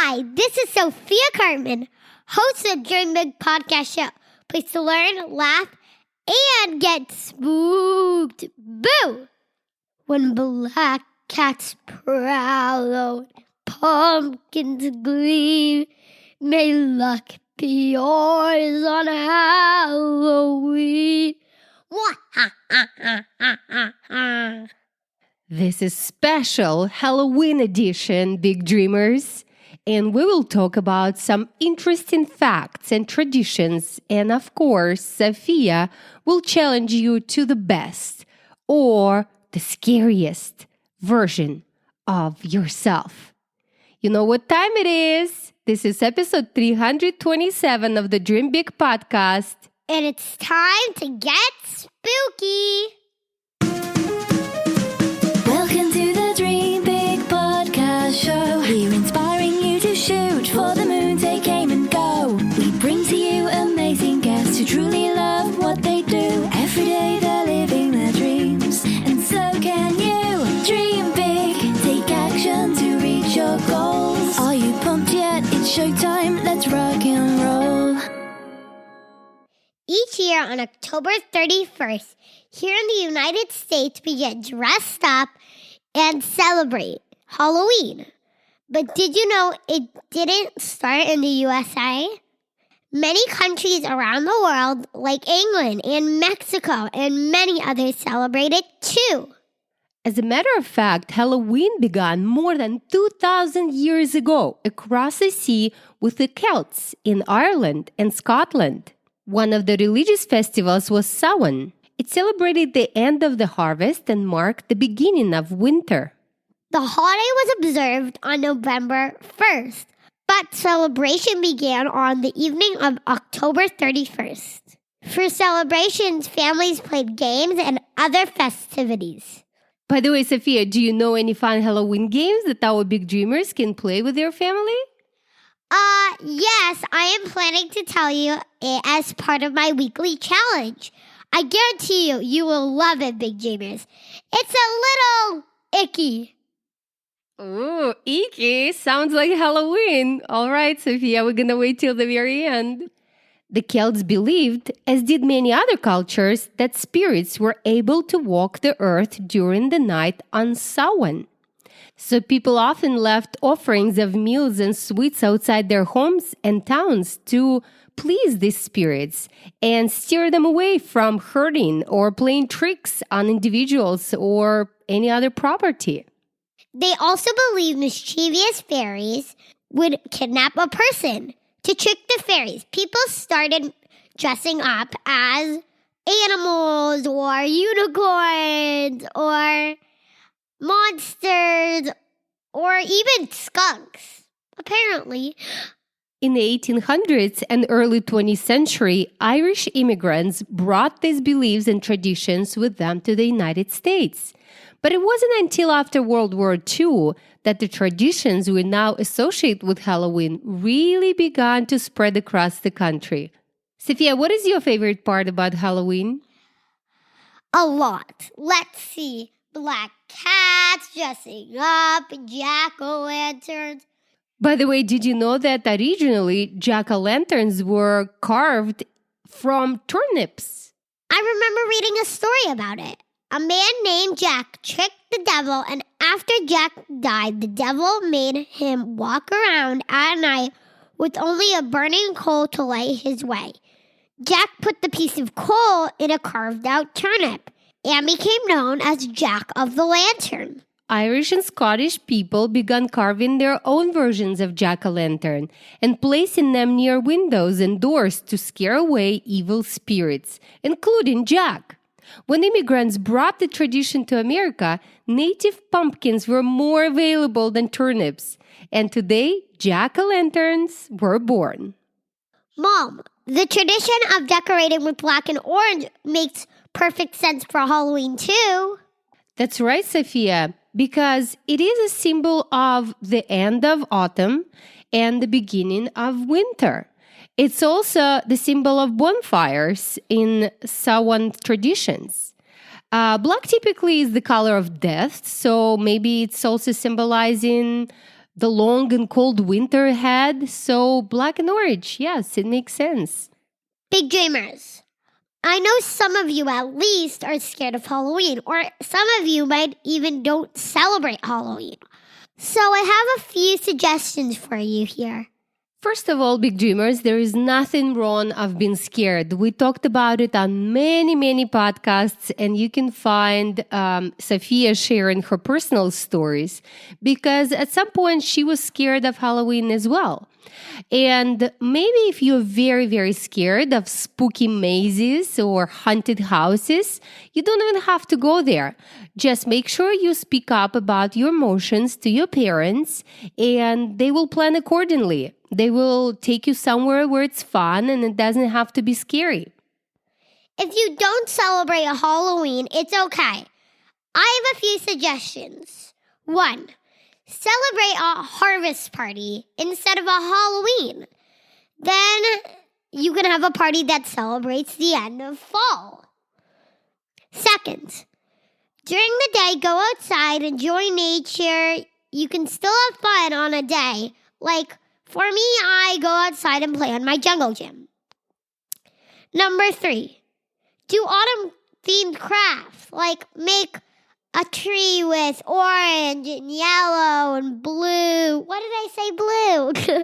Hi, this is Sophia Cartman, host of Dream Big Podcast Show. Place to learn, laugh, and get spooked. Boo! When black cats prowl, pumpkins gleam, may luck be yours on Halloween. This is special Halloween edition, Big Dreamers. And we will talk about some interesting facts and traditions. And of course, Sophia will challenge you to the best or the scariest version of yourself. You know what time it is? This is episode 327 of the Dream Big podcast. And it's time to get spooky. Welcome to the Dream Big Podcast Show. We're inspiring you to shoot for the moon, take aim and go. We bring to you amazing guests who truly love what they do. Every day they're living their dreams, and so can you. Dream big, take action to reach your goals. Are you pumped yet? It's showtime, let's rock and roll. Each year on October 31st, here in the United States, we get dressed up and celebrate Halloween. But did you know it didn't start in the USA? Many countries around the world, like England and Mexico and many others, celebrate it too. As a matter of fact, Halloween began more than 2,000 years ago across the sea with the Celts in Ireland and Scotland. One of the religious festivals was Samhain. It celebrated the end of the harvest and marked the beginning of winter. The holiday was observed on November 1st, but celebration began on the evening of October 31st. For celebrations, families played games and other festivities. By the way, Sophia, do you know any fun Halloween games that our big dreamers can play with their family? Yes, I am planning to tell you it as part of my weekly challenge. I guarantee you will love it, Big Dreamers. It's a little icky. Ooh, icky. Sounds like Halloween. All right, Sophia, we're going to wait till the very end. The Celts believed, as did many other cultures, that spirits were able to walk the earth during the night on Samhain. So people often left offerings of meals and sweets outside their homes and towns to please these spirits and steer them away from hurting or playing tricks on individuals or any other property. They also believed mischievous fairies would kidnap a person. To trick the fairies, people started dressing up as animals or unicorns or monsters or even skunks, apparently. In the 1800s and early 20th century, Irish immigrants brought these beliefs and traditions with them to the United States. But it wasn't until after World War II that the traditions we now associate with Halloween really began to spread across the country. Sophia, what is your favorite part about Halloween? A lot. Let's see. Black cats dressing up, jack-o'-lanterns. By the way, did you know that originally jack-o'-lanterns were carved from turnips? I remember reading a story about it. A man named Jack tricked the devil, and after Jack died, the devil made him walk around at night with only a burning coal to light his way. Jack put the piece of coal in a carved-out turnip and became known as Jack of the Lantern. Irish and Scottish people began carving their own versions of jack-o'-lantern and placing them near windows and doors to scare away evil spirits, including Jack. When immigrants brought the tradition to America, native pumpkins were more available than turnips, and today jack-o'-lanterns were born. Mom, the tradition of decorating with black and orange makes perfect sense for Halloween too. That's right, Sophia, because it is a symbol of the end of autumn and the beginning of winter. It's also the symbol of bonfires in Samhain traditions. Black typically is the color of death, so maybe it's also symbolizing the long and cold winter ahead. So black and orange, yes, it makes sense. Big dreamers. I know some of you at least are scared of Halloween, or some of you might even don't celebrate Halloween. So I have a few suggestions for you here. First of all, big dreamers, there is nothing wrong of being scared. We talked about it on many podcasts, and you can find Sophia sharing her personal stories because at some point she was scared of Halloween as well. And maybe if you're very scared of spooky mazes or haunted houses, you don't even have to go there. Just make sure you speak up about your emotions to your parents, and they will plan accordingly. They will take you somewhere where it's fun and it doesn't have to be scary. If you don't celebrate a Halloween, it's okay. I have a few suggestions. 1. Celebrate a harvest party instead of a Halloween. Then you can have a party that celebrates the end of fall. 2nd, during the day, go outside, enjoy nature. You can still have fun on a day. Like, for me, I go outside and play on my jungle gym. Number 3, do autumn-themed crafts, like make a tree with orange and yellow and blue. What did I say? Blue.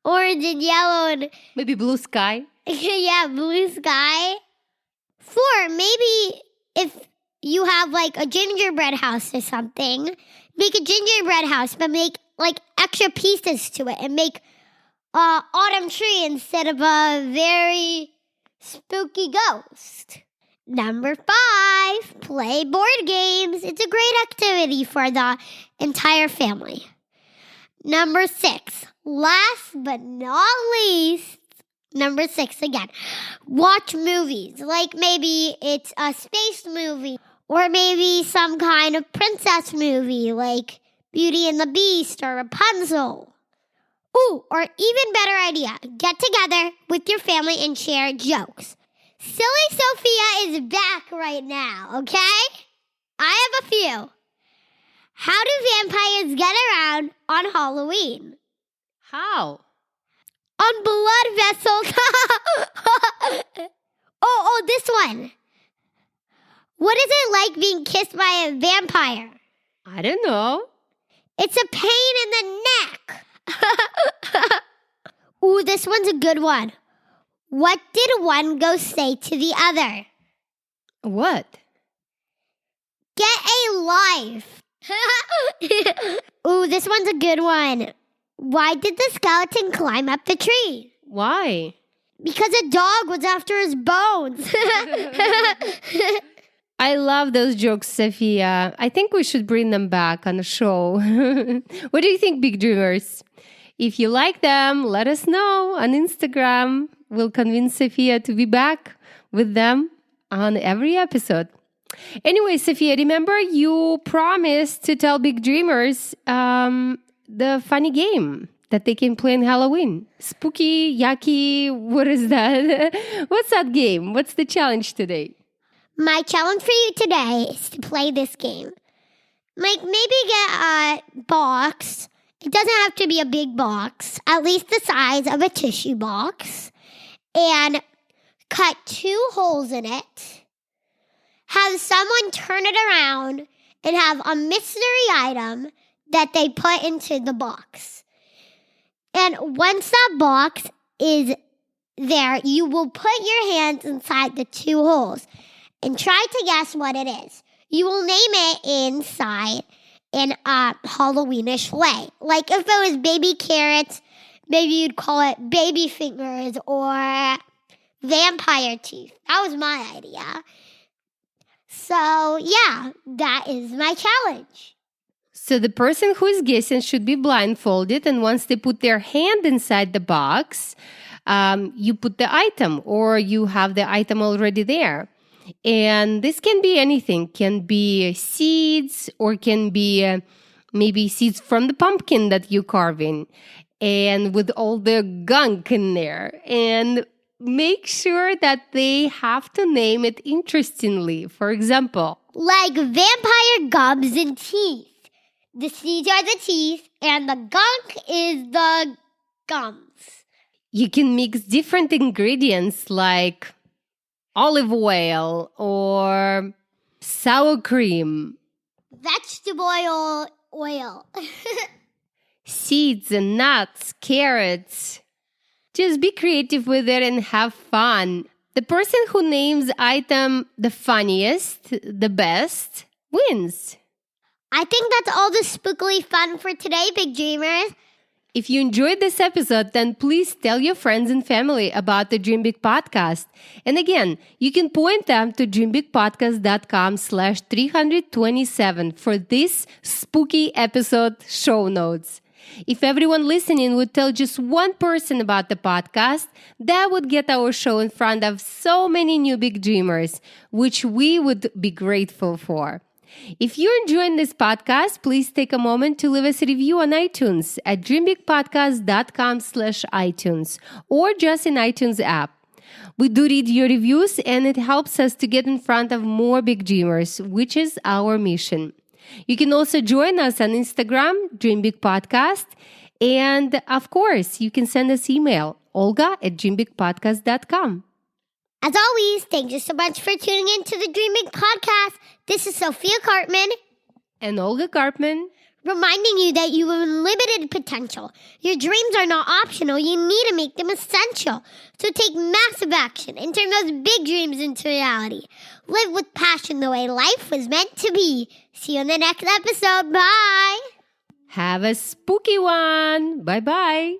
Orange and yellow and... Maybe blue sky? Yeah, blue sky. 4, maybe if you have like a gingerbread house or something, make a gingerbread house, but make like extra pieces to it and make an autumn tree instead of a very spooky ghost. Number 5, play board games. It's a great activity for the entire family. Number 6, last but not least, number 6 again, watch movies. Like maybe it's a space movie or maybe some kind of princess movie like Beauty and the Beast or Rapunzel. Ooh, or even better idea, get together with your family and share jokes. Silly Sophia is back right now, okay? I have a few. How do vampires get around on Halloween? How? On blood vessels. Oh, this one. What is it like being kissed by a vampire? I don't know. It's a pain in the neck. Ooh, this one's a good one. What did one ghost say to the other? What? Get a life. Ooh, this one's a good one. Why did the skeleton climb up the tree? Why? Because a dog was after his bones. I love those jokes, Sophia. I think we should bring them back on the show. What do you think, Big Dreamers? If you like them, let us know on Instagram. We'll convince Sophia to be back with them on every episode. Anyway, Sophia, remember you promised to tell Big Dreamers the funny game that they can play on Halloween. Spooky, yucky, what is that? What's that game? What's the challenge today? My challenge for you today is to play this game. Like maybe get a box. It doesn't have to be a big box, at least the size of a tissue box. And cut 2 holes in it. Have someone turn it around and have a mystery item that they put into the box. And once that box is there, you will put your hands inside the 2 holes and try to guess what it is. You will name it inside in a Halloweenish way. Like if it was baby carrots, maybe you'd call it baby fingers or vampire teeth. That was my idea. So, yeah, that is my challenge. So the person who is guessing should be blindfolded, and once they put their hand inside the box, you put the item, or you have the item already there. And this can be anything. Can be seeds, or can be maybe seeds from the pumpkin that you're carving, and with all the gunk in there. And make sure that they have to name it interestingly. For example, like vampire gums and teeth. The seeds are the teeth, and the gunk is the gums. You can mix different ingredients like olive oil or sour cream, Vegetable oil. seeds and nuts, carrots. Just be creative with it and have fun. The person who names item the funniest, the best, wins. I think that's all the spookily fun for today, Big Dreamers. If you enjoyed this episode, then please tell your friends and family about the Dream Big Podcast. And again, you can point them to dreambigpodcast.com/327 for this spooky episode show notes. If everyone listening would tell just one person about the podcast, that would get our show in front of so many new big dreamers, which we would be grateful for. If you're enjoying this podcast, please take a moment to leave us a review on iTunes at dreambigpodcast.com/iTunes or just in iTunes app. We do read your reviews and it helps us to get in front of more big dreamers, which is our mission. You can also join us on Instagram, Dream Big Podcast. And of course, you can send us email, olga@dreambigpodcast.com. As always, thank you so much for tuning in to the Dream Big Podcast. This is Sophia Cartman, And Olga Karpman. reminding you that you have unlimited potential. Your dreams are not optional. You need to make them essential. So take massive action and turn those big dreams into reality. Live with passion the way life was meant to be. See you in the next episode. Bye. Have a spooky one. Bye-bye.